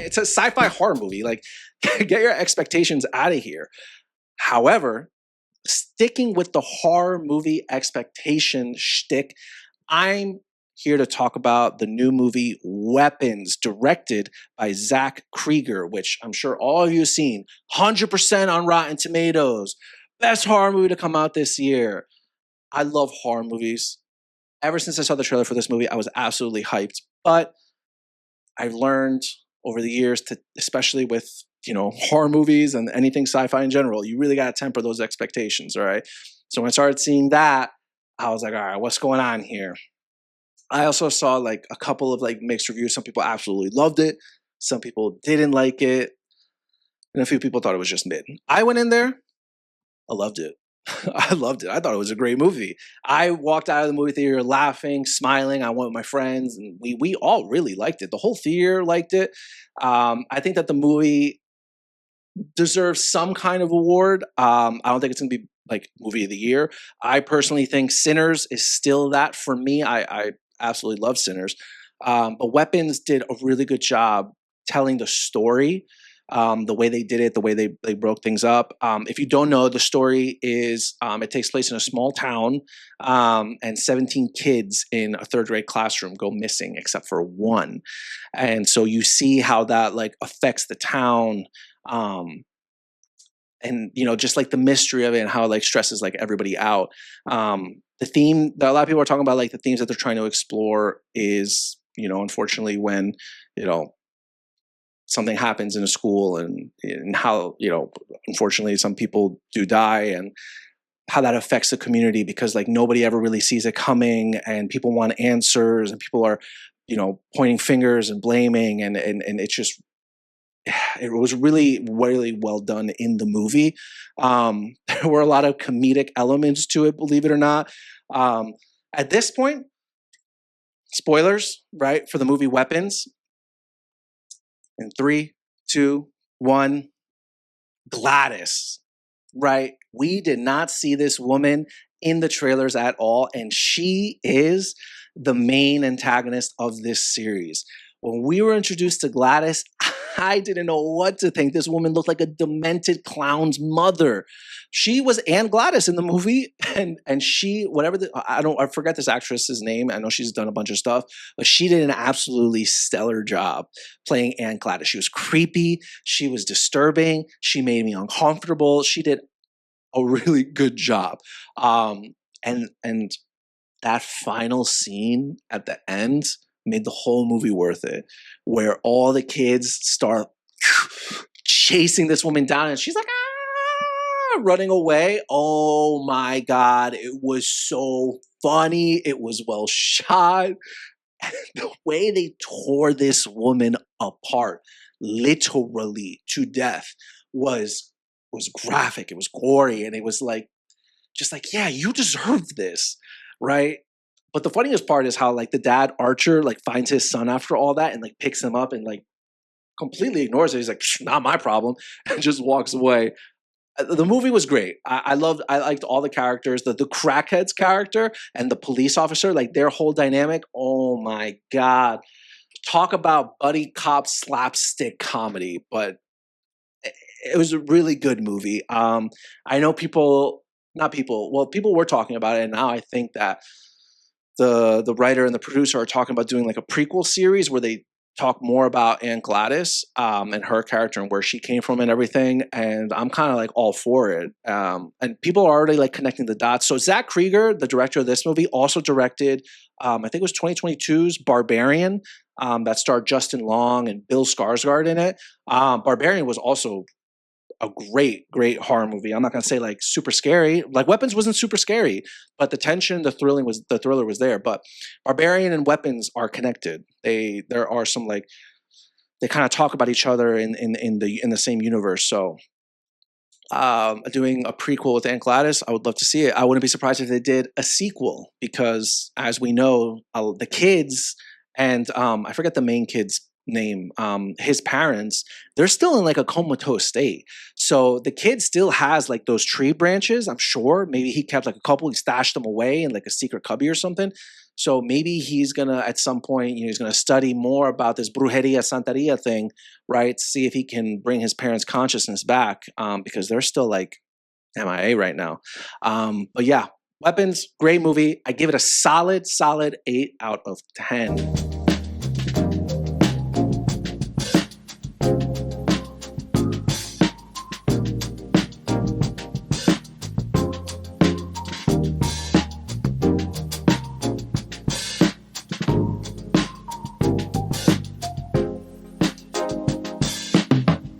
It's a sci-fi horror movie. Like, get your expectations out of here. However, sticking with the horror movie expectation shtick, I'm here to talk about the new movie Weapons, directed by Zach Cregger, which I'm sure all of you have seen. 100% on Rotten Tomatoes. Best horror movie to come out this year. I love horror movies. Ever since I saw the trailer for this movie, I was absolutely hyped. But I've learned over the years to, especially with, horror movies and anything sci-fi in general, you really got to temper those expectations, all right? So when I started seeing that, I was like, all right, what's going on here? I also saw like a couple of like mixed reviews. Some people absolutely loved it. Some people didn't like it. And a few people thought it was just mid. I went in there. I loved it. I loved it. I thought it was a great movie. I walked out of the movie theater laughing, smiling. I went with my friends, and we all really liked it. The whole theater liked it. I think that the movie deserves some kind of award. I don't think it's going to be like movie of the year. I personally think Sinners is still that for me. I absolutely love Sinners. But Weapons did a really good job telling the story. The way they did it, the way they broke things up. If you don't know, the story is it takes place in a small town, and 17 kids in a third grade classroom go missing except for one. And so you see how that like affects the town, and just like the mystery of it and how it like stresses like everybody out. The theme that a lot of people are talking about, like the themes that they're trying to explore is, unfortunately when, something happens in a school and how, unfortunately some people do die, and how that affects the community because like nobody ever really sees it coming, and people want answers, and people are, pointing fingers and blaming, and it's just, it was really, really well done in the movie. There were a lot of comedic elements to it, believe it or not. At this point, spoilers, right, for the movie Weapons. In 3, 2, 1, Gladys, right? We did not see this woman in the trailers at all, and she is the main antagonist of this series. When we were introduced to Gladys, I didn't know what to think. This woman looked like a demented clown's mother. She was Anne Gladys in the movie, and she, I forget this actress's name. I know she's done a bunch of stuff, but she did an absolutely stellar job playing Anne Gladys. She was creepy. She was disturbing. She made me uncomfortable. She did a really good job. And that final scene at the end made the whole movie worth it, where all the kids start chasing this woman down, and she's like, running away. Oh my God. It was so funny. It was well shot. The way they tore this woman apart, literally to death, was graphic. It was gory. And it was like, just like, yeah, you deserve this, right? But the funniest part is how like the dad Archer like finds his son after all that and like picks him up and like completely ignores it. He's like, not my problem, and just walks away. The movie was great. I liked all the characters, the crackhead's character and the police officer, like their whole dynamic. Oh my God. Talk about buddy cop slapstick comedy, but it was a really good movie. I know people were talking about it, and now I think that the writer and the producer are talking about doing like a prequel series where they talk more about Anne Gladys and her character and where she came from and everything. And I'm kind of like all for it. And people are already like connecting the dots. So Zach Cregger, the director of this movie, also directed, I think it was 2022's Barbarian, that starred Justin Long and Bill Skarsgård in it. Barbarian was also a great horror movie. I'm not going to say like super scary. Like Weapons wasn't super scary, but the tension, the thriller was there. But Barbarian and Weapons are connected. There are some like, they kind of talk about each other in the same universe. So doing a prequel with Anne Gladys, I would love to see it. I wouldn't be surprised if they did a sequel because, as we know, the kids and I forget the main kid's name, his parents, they're still in like a comatose state. So the kid still has like those tree branches. I'm sure maybe he kept like a couple, he stashed them away in like a secret cubby or something. So maybe he's gonna at some point, he's gonna study more about this brujeria santeria thing, right? See if he can bring his parents' consciousness back, because they're still like MIA right now. But yeah, Weapons, great movie. I give it a solid 8 out of 10.